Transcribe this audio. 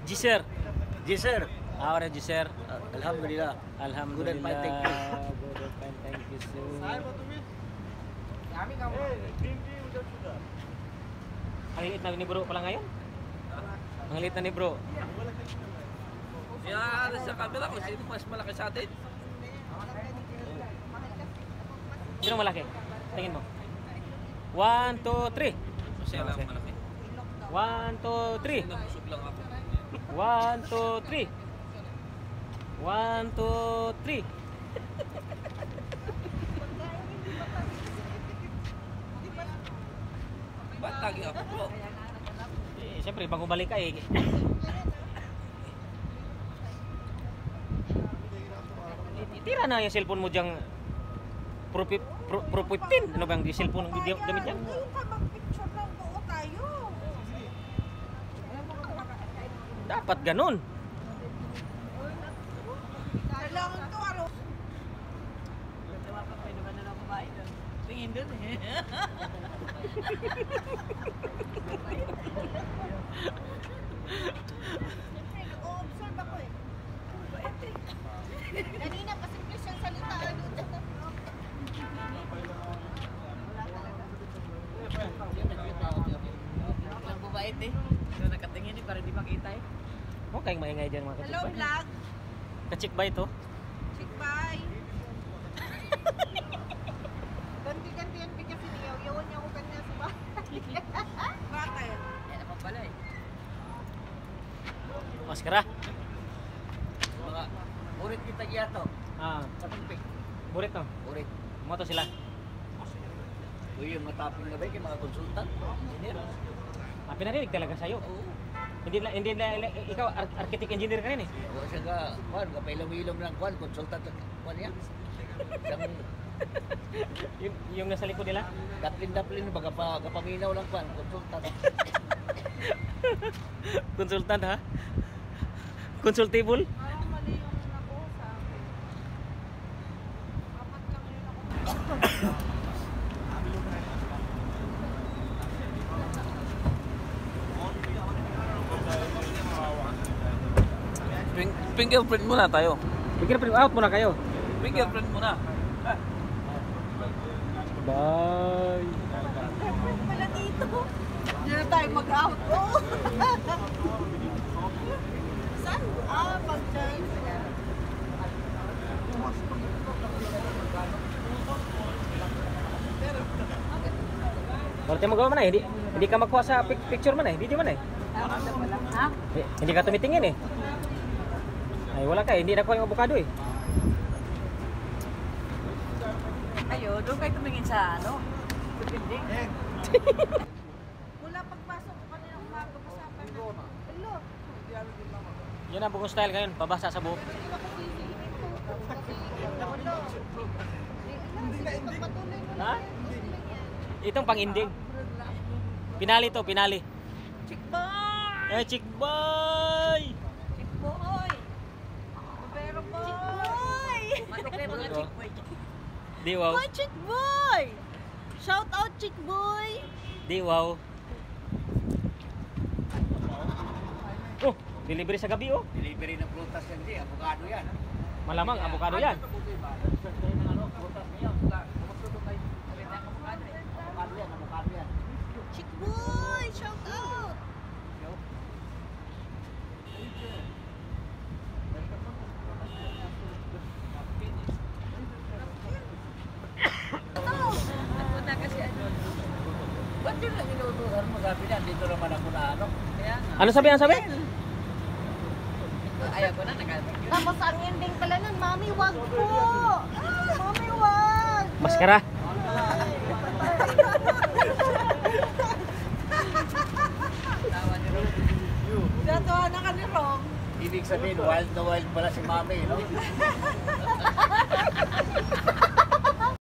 Jiser. Jiser. Ahora Jiser. Alhamdulillah. Alhamdulillah. Good and fine, thank you. Good and fine, thank you sir. Ang liit na ni bro pala ngayon. Ang liit na ni bro. Yan sa camera kung sino mas malaki sa atin. Sino malaki? Tingin mo. 1, 2, 3. Siya lang malaki. 1, 2, 3. Nabusog lang ako. 1, 2, 3. 1, 2, 3. Ba't lagi ako bro? Eh, siyempre, bago balik ka eh. Tira na yung cellphone mo diyang Pro 15. Ano bang cellphone ng video damit niya? Ngayon ka mag-picture lang buo tayo. Dapat ganun. Kailangan to araw. Tingin dun eh. Siyempre, nag-o-observe ako eh. Kanina pa simple siyang salita. Ang bubait eh. So nakatingin eh para di makita eh. Huwag kayong maingay dyan mga Hello, kachikbay. vlog. Kachik ba ito? Chick, bye. Ganti-ganti yan kasi niyaw-yawan niya ako kanya sa bahay. Bakit? Yan naman pala eh. Maskara. Mga urit kita giyato. Ah, Katumpik. burit no. Urit. Moto sila. Uy, yung mataping na ba yung mga konsultan? Engineer? Ah, pinarinig talaga sa'yo. Oo. Hindi na ikaw architect engineer ka rin eh. O siya ka, kuan, kapailam-ilom lang kuan, konsultan kuan niya. Siyang Yung nasa likod nila. daplin-daplin, baga kapaminaw lang kuan, konsultan. Konsultan ha? Consultable? Parang mali yung nakuha sa akin. Apat lang yun ako. Fingerprint muna tayo. Bigyan print out muna kayo. Fingerprint muna. Bye. Pala dito. Hindi na tayo mag-out. Oh. Saan? Ah, pag-turn. Wala tayong magawa man eh. Hindi ka magkuha sa picture man eh. Video man eh. Ha? Hindi ka tumitingin eh. Ay wala ka eh. Hindi nakuha yung avocado eh. Ayo, doon kayo tumingin sa ano? Sa building. Mula pagpasok ko kanina umaga usapan na. Hello. Yun ang bukong style ngayon. Pabasa sa buhok. Hindi ako sisingin ko. Kasi wala. Hindi ka patuloy mo Ha? lang. Itong pang-ending. Pinali to, pinali. Chick boy! Eh, chick boy! Chick boy! Pero boy! Chick boy! Matik na yung mga chick boy. Di wow. Boy, chick boy! Shout out, chick boy! Di wow. Oh, delivery sa gabi oh. Delivery ng prutas yan, di, avocado yan. Malamang avocado yan. Avocado yan. Chick boy! Shout out! Napunta kasi ano. Ba't yun ang inuutusan mo? Sabi niya, dito naman ako na ano. Kaya nga. Ano sabi? Ano sabi? Ayaw ko na nag-alpag yun. Tapos ang ending pala nun, Mami, wag po! Mami, wag! Maskara. Tawa ni Ron. Natawa na ka ni Rom. Ibig sabihin, wild na wild pala si Mami, no?